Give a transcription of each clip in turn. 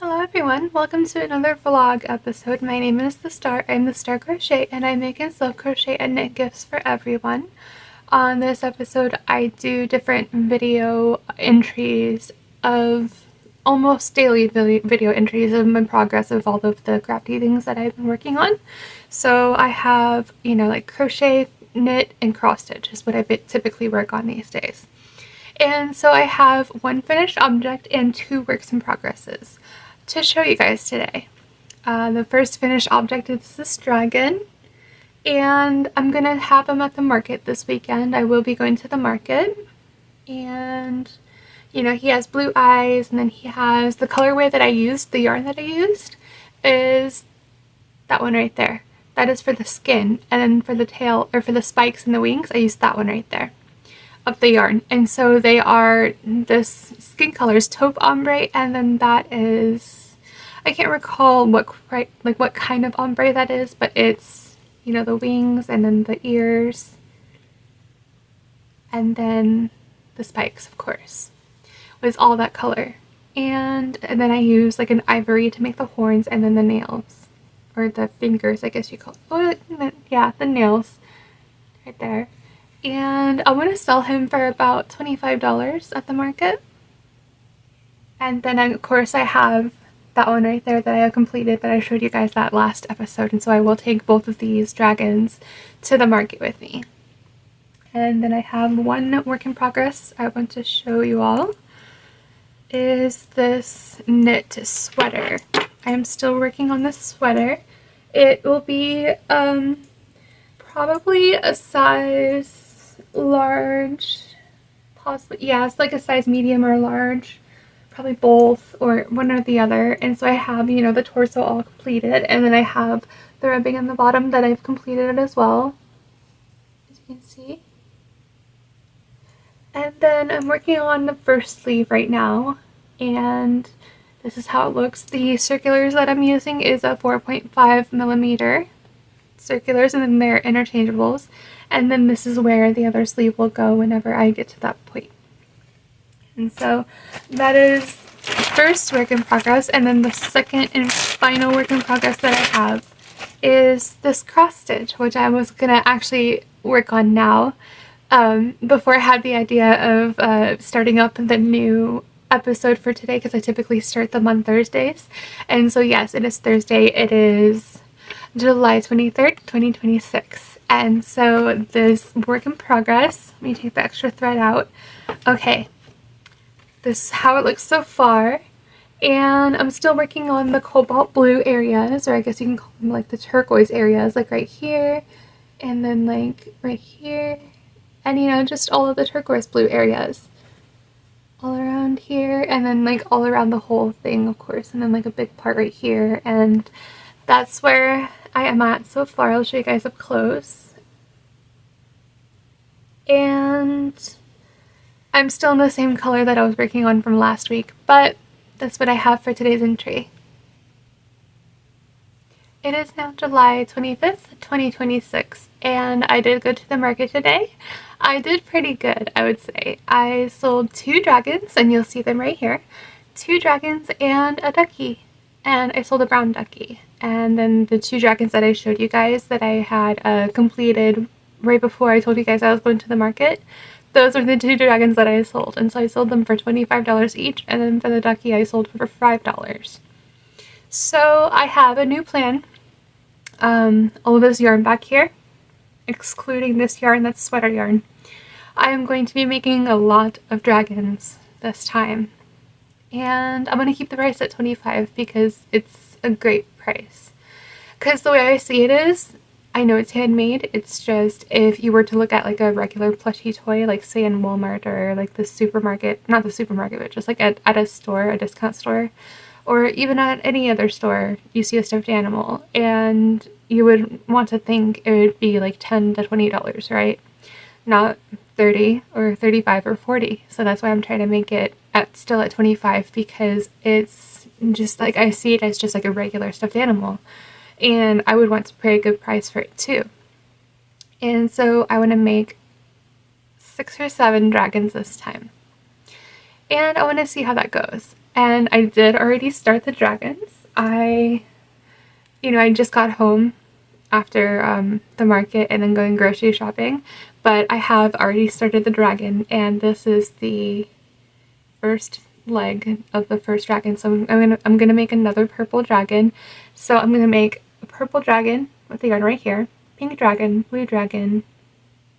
Hello everyone, welcome to another vlog episode. My name is The Star. I'm The Star Crochet and I make and sell crochet and knit gifts for everyone. On this episode I do different video entries of almost daily video entries of my progress of all of the crafty things that I've been working on. So I have, like crochet, knit, and cross stitch is what I typically work on these days. And so I have one finished object and two works in progresses to show you guys today. The first finished object is this dragon, and I'm gonna have him at the market this weekend. I will be going to the market, and he has blue eyes, and then he has the colorway that I used, the yarn that I used is that one right there. That is for the skin, and then for the tail, or for the spikes and the wings, I used that one right there of the yarn. And so they are, this skin color is taupe ombre, and then that is, I can't recall what kind of ombre that is, but it's, the wings and then the ears and then the spikes, of course, was all that color. And then I used like an ivory to make the horns, and then the nails, or the fingers, I guess you call it. Oh, yeah, the nails right there. And I want to sell him for about $25 at the market. And then of course I have that one right there that I have completed, that I showed you guys that last episode, and so I will take both of these dragons to the market with me. And then I have one work in progress I want to show you all, is this knit sweater. I am still working on this sweater. It will be probably a size large, possibly, yeah, it's like a size medium or large, probably both or one or the other. And so I have, the torso all completed, and then I have the ribbing on the bottom that I've completed as well, as you can see. And then I'm working on the first sleeve right now, and this is how it looks. The circulars that I'm using is a 4.5mm circulars, and then they're interchangeables. And then this is where the other sleeve will go whenever I get to that point. And so that is first work in progress. And then the second and final work in progress that I have is this cross stitch, which I was gonna actually work on now, before I had the idea of starting up the new episode for today, because I typically start them on Thursdays. And so yes, it is Thursday. It is July 23rd, 2026. And so this work in progress, let me take the extra thread out. Okay, this is how it looks so far. And I'm still working on the cobalt blue areas, or I guess you can call them like the turquoise areas, like right here, and then like right here, and just all of the turquoise blue areas all around here, and then like all around the whole thing, of course, and then like a big part right here. And that's where I am at so far. I'll show you guys up close. And I'm still in the same color that I was working on from last week, but that's what I have for today's entry. It is now July 25th, 2026, and I did go to the market today. I did pretty good, I would say. I sold 2 dragons, and you'll see them right here. 2 dragons and a ducky, and I sold a brown ducky. And then the 2 dragons that I showed you guys that I had completed right before I told you guys I was going to the market, those are the 2 dragons that I sold. And so I sold them for $25 each, and then for the ducky I sold for $5. So I have a new plan. All of this yarn back here, excluding this yarn that's sweater yarn, I am going to be making a lot of dragons this time. And I'm going to keep the price at $25 because it's a great price. Because the way I see it is, I know it's handmade, it's just if you were to look at like a regular plushie toy, like say in Walmart or like the supermarket, not the supermarket, but just like at a store, a discount store, or even at any other store, you see a stuffed animal and you would want to think it would be like $10 to $20, right? Not 30 or 35 or 40. So that's why I'm trying to make it still at 25, because it's just like, I see it as just like a regular stuffed animal, and I would want to pay a good price for it too. And so I want to make 6 or 7 dragons this time, and I want to see how that goes. and I did already start the dragons. I just got home after the market and then going grocery shopping, but I have already started the dragon, and this is the first leg of the first dragon. So I'm gonna make another purple dragon. So I'm gonna make a purple dragon with the yarn right here, pink dragon, blue dragon,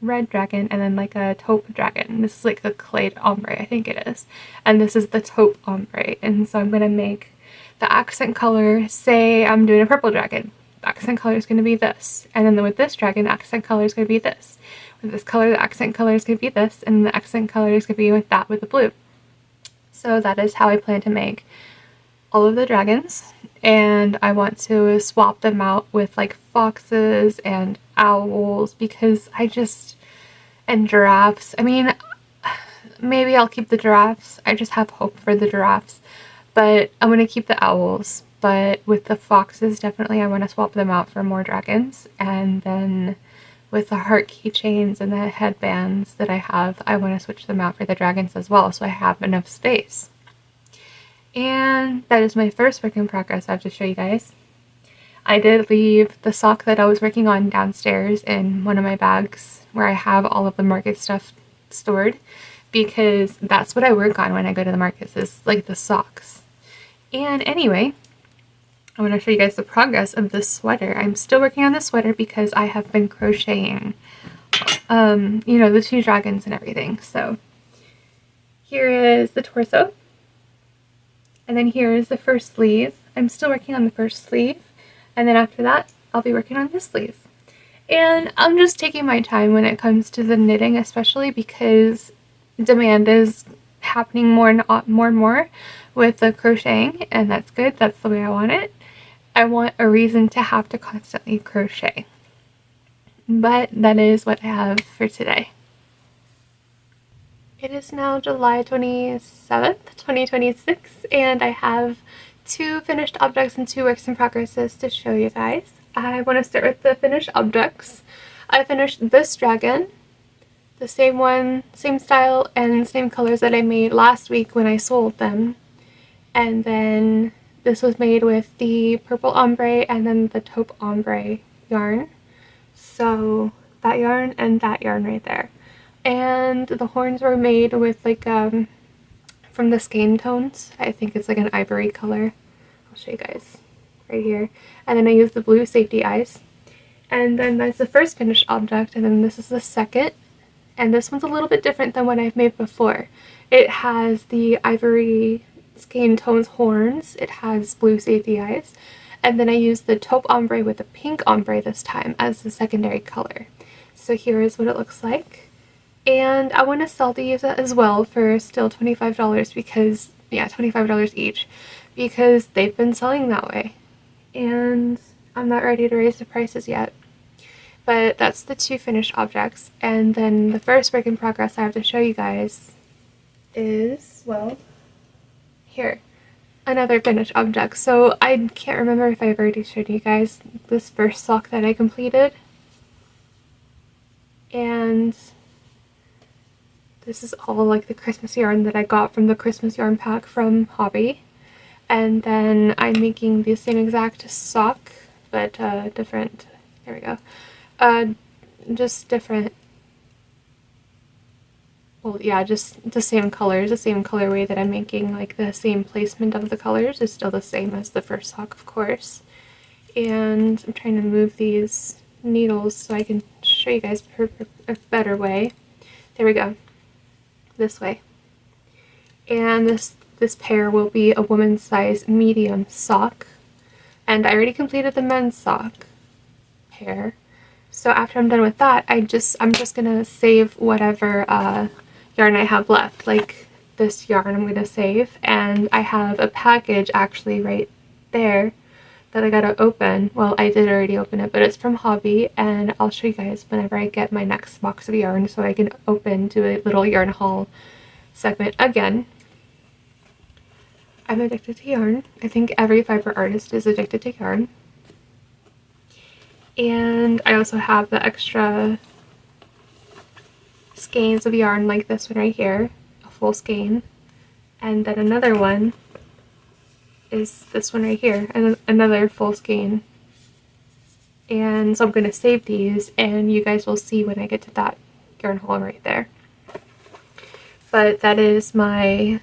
red dragon, and then like a taupe dragon. This is like the clay ombre, I think it is. And this is the taupe ombre. And so I'm gonna make the accent color, say I'm doing a purple dragon. The accent color is gonna be this. And then with this dragon, the accent color is gonna be this. With this color, the accent color is gonna be this, and the accent color is gonna be with that with the blue. So that is how I plan to make all of the dragons, and I want to swap them out with like foxes and owls because and giraffes. I mean, maybe I'll keep the giraffes. I just have hope for the giraffes, but I'm going to keep the owls. But with the foxes, definitely I want to swap them out for more dragons. And then with the heart keychains and the headbands that I have, I want to switch them out for the dragons as well, so I have enough space. And that is my first work in progress I have to show you guys. I did leave the sock that I was working on downstairs in one of my bags where I have all of the market stuff stored, because that's what I work on when I go to the markets, is like the socks. And anyway, I want to show you guys the progress of this sweater. I'm still working on the sweater because I have been crocheting, the two dragons and everything. So here is the torso. And then here is the first sleeve. I'm still working on the first sleeve. And then after that, I'll be working on this sleeve. And I'm just taking my time when it comes to the knitting, especially because demand is happening more and more with the crocheting, and that's good. That's the way I want it. I want a reason to have to constantly crochet. But that is what I have for today. It is now July 27th, 2026, and I have 2 finished objects and 2 works in progresses to show you guys. I want to start with the finished objects. I finished this dragon, the same one, same style, and same colors that I made last week when I sold them. And then this was made with the purple ombre and then the taupe ombre yarn. So that yarn and that yarn right there. And the horns were made with like from the skein tones. I think it's like an ivory color. I'll show you guys right here. And then I used the blue safety eyes. And then that's the first finished object, and then this is the second. And this one's a little bit different than what I've made before. It has the ivory skein tones horns, it has blue safety eyes, and then I used the taupe ombre with the pink ombre this time as the secondary color. So here is what it looks like. And I want to sell these as well for still $25 because, yeah, $25 each, because they've been selling that way. And I'm not ready to raise the prices yet. But that's the 2 finished objects. And then the first work in progress I have to show you guys is, well, here, another finished object. So I can't remember if I've already showed you guys this first sock that I completed. And this is all like the Christmas yarn that I got from the Christmas yarn pack from Hobby. And then I'm making the same exact sock, but different, there we go, just different, well, yeah, just the same colors, the same colorway that I'm making, like the same placement of the colors is still the same as the first sock, of course. And I'm trying to move these needles so I can show you guys a better way. There we go, this way. And this pair will be a woman's size medium sock. And I already completed the men's sock pair. So after I'm done with that, I'm just gonna save whatever yarn I have left. Like this yarn I'm gonna save, and I have a package actually right there that I gotta open. Well, I did already open it, but it's from Hobby, and I'll show you guys whenever I get my next box of yarn so I can open to a little yarn haul segment again. I'm addicted to yarn. I think every fiber artist is addicted to yarn. And I also have the extra skeins of yarn like this one right here, a full skein, and then another one is this one right here, and another full skein. And so I'm going to save these, and you guys will see when I get to that yarn haul right there. But that is my,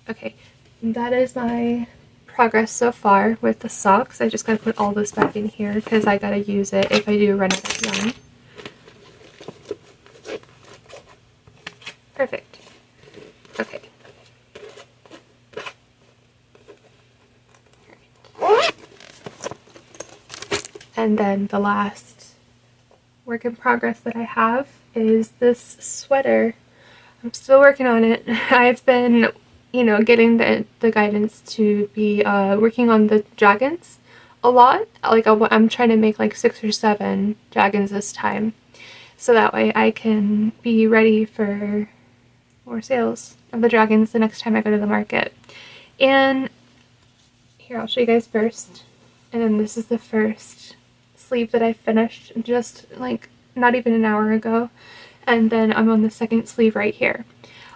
okay, that is my progress so far with the socks. I just gotta put all this back in here because I gotta use it if I do run out of yarn. Perfect. Okay. And then the last work in progress that I have is this sweater. I'm still working on it. I've been, you know, getting the guidance to be working on the dragons a lot. Like I'm trying to make like 6 or 7 dragons this time, so that way I can be ready for more sales of the dragons the next time I go to the market. And here, I'll show you guys first. And then this is the first sleeve that I finished just like not even an hour ago. And then I'm on the second sleeve right here.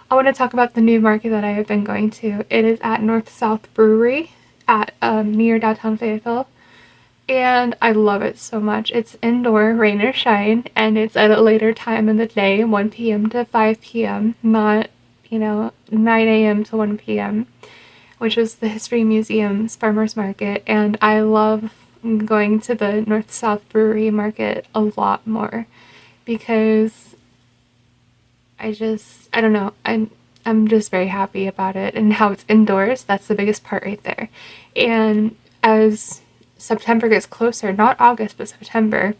I want to talk about the new market that I have been going to. It is at North South Brewery at near downtown Fayetteville. And I love it so much. It's indoor, rain or shine, and it's at a later time in the day, 1 p.m. to 5 p.m., not, you know, 9 a.m. to 1 p.m., which is the History Museum's farmers market. And I love going to the North South Brewery market a lot more because I don't know, I'm just very happy about it and how it's indoors. That's the biggest part right there. And as September gets closer, not August but September,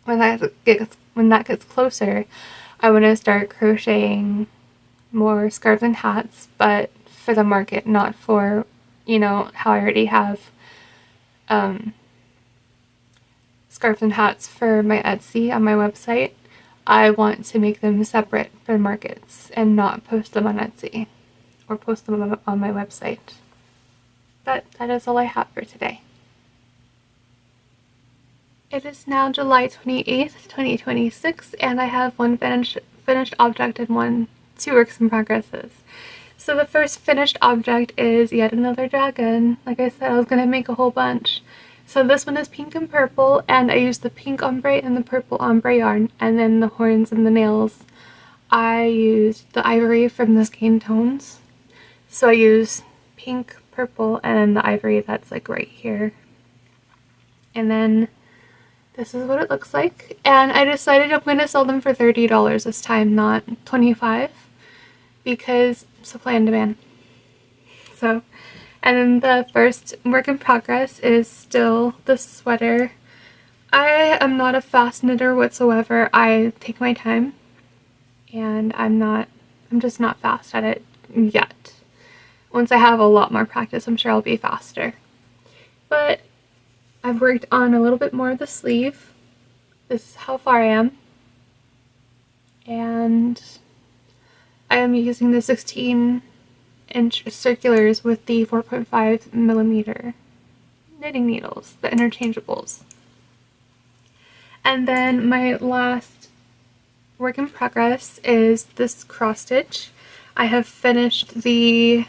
when that gets closer, I want to start crocheting more scarves and hats, but for the market, not for, you know, how I already have scarves and hats for my Etsy on my website. I want to make them separate for markets and not post them on Etsy or post them on my website. But that is all I have for today. It is now July 28th, 2026, and I have one finished object and two works in progresses. So the first finished object is yet another dragon. Like I said, I was going to make a whole bunch. So this one is pink and purple, and I used the pink ombre and the purple ombre yarn, and then the horns and the nails, I used the ivory from the skein tones. So I used pink, purple, and the ivory that's like right here. And then this is what it looks like, and I decided I'm going to sell them for $30 this time, not $25, because supply and demand. So, and then the first work in progress is still the sweater. I am not a fast knitter whatsoever. I take my time, and I'm just not fast at it yet. Once I have a lot more practice, I'm sure I'll be faster. But I've worked on a little bit more of the sleeve. This is how far I am. And I am using the 16-inch circulars with the 4.5 millimeter knitting needles, the interchangeables. And then my last work in progress is this cross stitch. I have finished the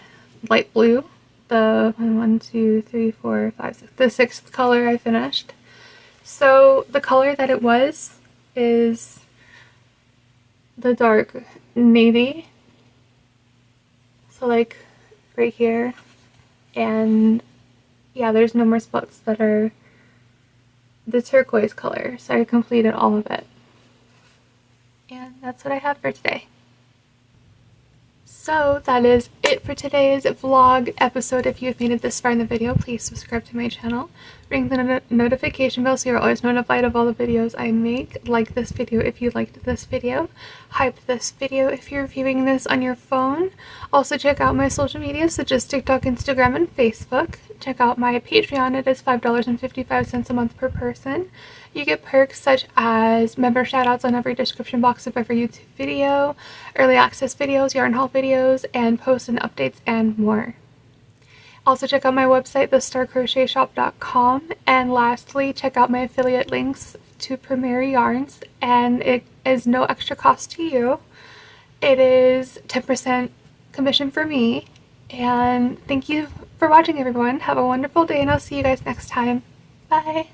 light blue, the 1, 2, 3, 4, 5, 6, the 6th color I finished. So the color that it was is the dark navy, so like right here, and yeah, there's no more spots that are the turquoise color, so I completed all of it. And that's what I have for today. So that is it for today's vlog episode. If you have made it this far in the video, please subscribe to my channel. Ring the notification bell so you're always notified of all the videos I make. Like this video if you liked this video. Hype this video if you're viewing this on your phone. Also check out my social media, such as TikTok, Instagram, and Facebook. Check out my Patreon. It is $5.55 a month per person. You get perks such as member shoutouts on every description box of every YouTube video, early access videos, yarn haul videos, and posts and updates, and more. Also check out my website, thestarcrochetshop.com, and lastly check out my affiliate links to Premier Yarns, and it is no extra cost to you. It is 10% commission for me, And thank you for watching, everyone. Have a wonderful day, and I'll see you guys next time. Bye!